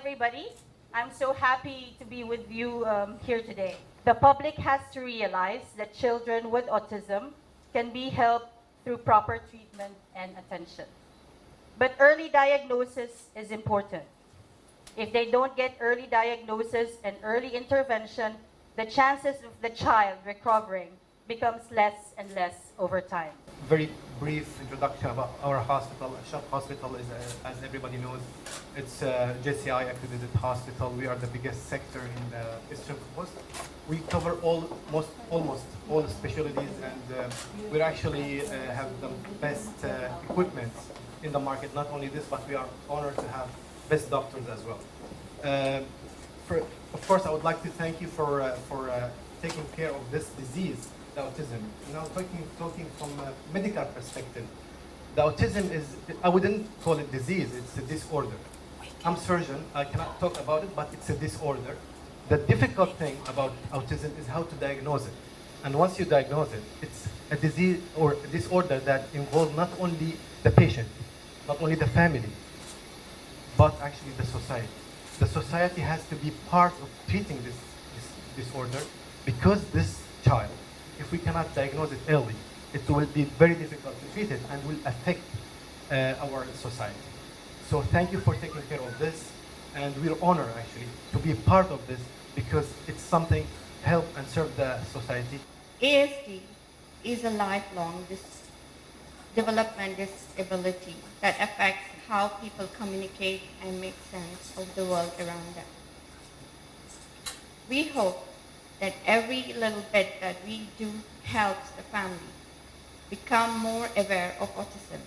everybody. I'm so happy to be with you here today. The public has to realize that children with autism can be helped through proper treatment and attention. But early diagnosis is important. If they don't get early diagnosis and early intervention, the chances of the child recovering becomes less and less over time. Very brief introduction about our hospital. Shop Hospital is, as everybody knows, it's a JCI accredited hospital. We are the biggest sector in the Eastern Coast. We cover almost all specialties, and we actually have the best equipment in the market. Not only this, but we are honored to have best doctors as well. Of course, I would like to thank you for taking care of this disease, the autism. Now, talking from a medical perspective, the autism is, I wouldn't call it disease, it's a disorder. I'm surgeon, I cannot talk about it, but it's a disorder. The difficult thing about autism is how to diagnose it. And once you diagnose it, it's a disease or a disorder that involves not only the patient, not only the family, but actually the society. The society has to be part of treating this disorder, because this child, if we cannot diagnose it early, it will be very difficult to treat it and will affect our society. So thank you for taking care of this, and we're honored actually to be part of this, because it's something help and serve the society. ASD is a lifelong development disability that affects how people communicate and make sense of the world around them. We hope that every little bit that we do helps the family become more aware of autism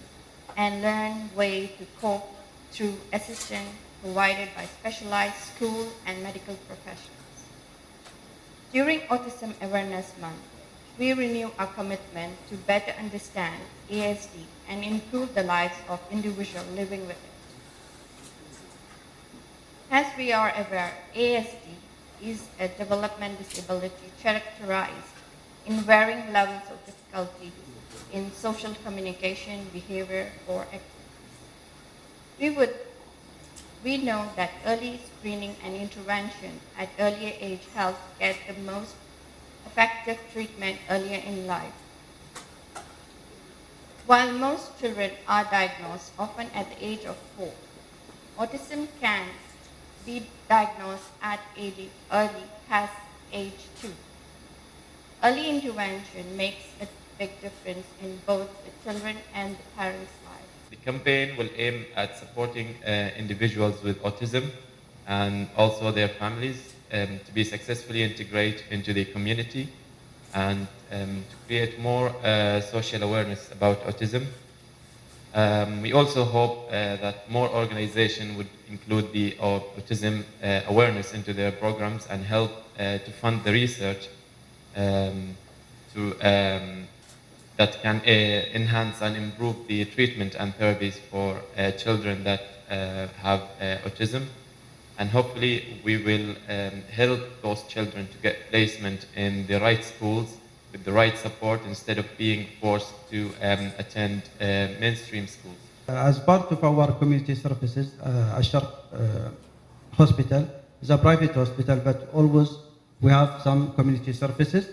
and learn ways to cope through assistance provided by specialized school and medical professionals. During Autism Awareness Month, we renew our commitment to better understand ASD and improve the lives of individuals living with it. As we are aware, ASD is a development disability characterized in varying levels of difficulty in social communication, behavior, or activities. We know that early screening and intervention at earlier age helps get the most effective treatment earlier in life. While most children are diagnosed often at the age of 4, autism can be diagnosed at early past age 2. Early intervention makes a big difference in both the children and the parents' lives. The campaign will aim at supporting individuals with autism and also their families to be successfully integrated into the community and to create more social awareness about autism. We also hope that more organizations would include the autism awareness into their programs and help to fund the research that can enhance and improve the treatment and therapies for children that have autism. And hopefully we will help those children to get placement in the right schools with the right support instead of being forced to attend mainstream schools. As part of our community services, Ashar Hospital is a private hospital, but always we have some community services,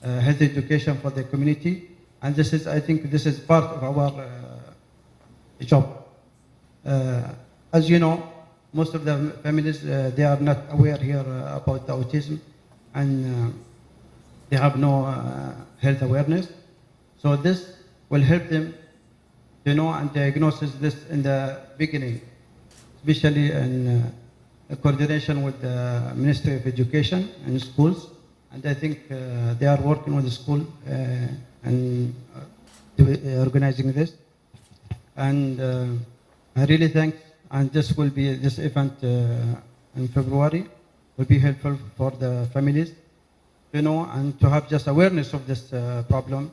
health education for the community, and this is, I think, this is part of our job. As you know, most of the families, they are not aware here about the autism, and they have no health awareness. So this will help them to know and diagnose this in the beginning, especially in coordination with the Ministry of Education and schools. And I think they are working with the school and organizing this. And I really think, and this event in February will be helpful for the families, you know, and to have just awareness of this problem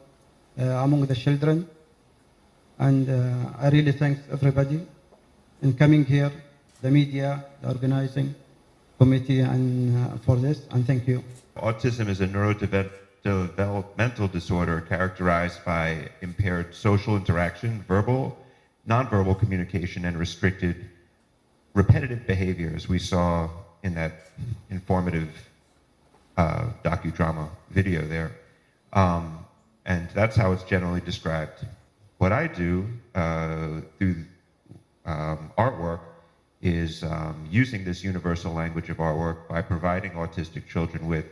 among the children. And I really thank everybody in coming here, the media, the organizing committee, and for this, and thank you. Autism is a neurodevelopmental disorder characterized by impaired social interaction, verbal, nonverbal communication, and restricted repetitive behaviors we saw in that informative docudrama video there. And that's how it's generally described. What I do through artwork is using this universal language of artwork by providing autistic children with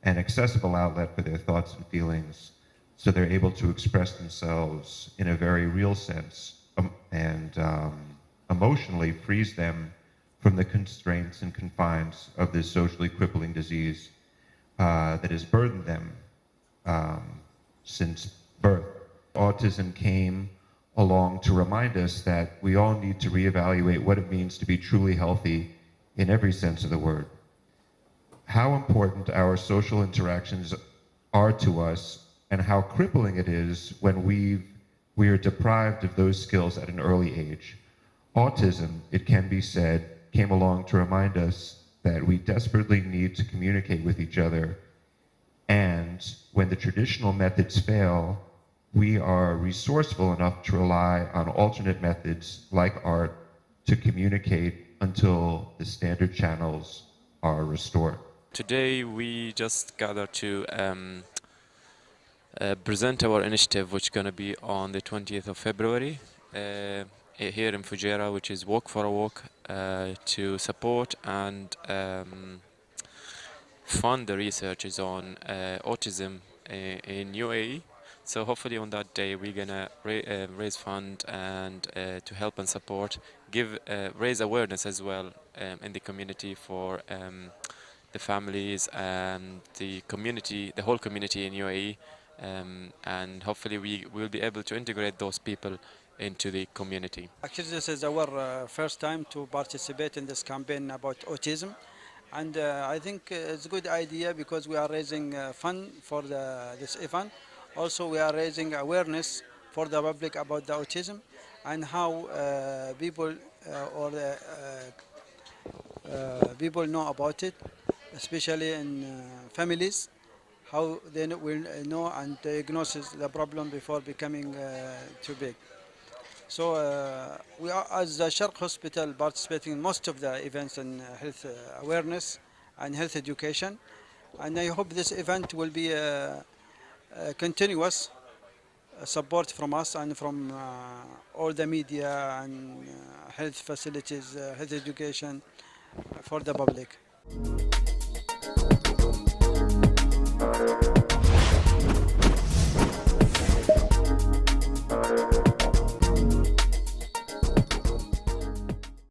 an accessible outlet for their thoughts and feelings so they're able to express themselves in a very real sense and emotionally frees them from the constraints and confines of this socially crippling disease that has burdened them since birth. Autism came along to remind us that we all need to reevaluate what it means to be truly healthy in every sense of the word. How important our social interactions are to us and how crippling it is when we are deprived of those skills at an early age. Autism, it can be said, came along to remind us that we desperately need to communicate with each other, and when the traditional methods fail, we are resourceful enough to rely on alternate methods like art to communicate until the standard channels are restored. Today we just gathered to present our initiative, which is going to be on the 20th of February here in Fujairah, which is Walk for a Walk, to support and fund the researches on autism in UAE. So hopefully on that day we're gonna raise fund and to help and support, raise awareness as well in the community for the families and the community, the whole community in UAE, and hopefully we will be able to integrate those people into the community. Actually, this is our first time to participate in this campaign about autism, and I think it's a good idea because we are raising fund for this event. Also, we are raising awareness for the public about the autism and how people people know about it, especially in families, how they will know and diagnose the problem before becoming too big. So we are, as the Sharq Hospital, participating in most of the events in health awareness and health education, and I hope this event will be continuous support from us and from all the media and health facilities, health education for the public.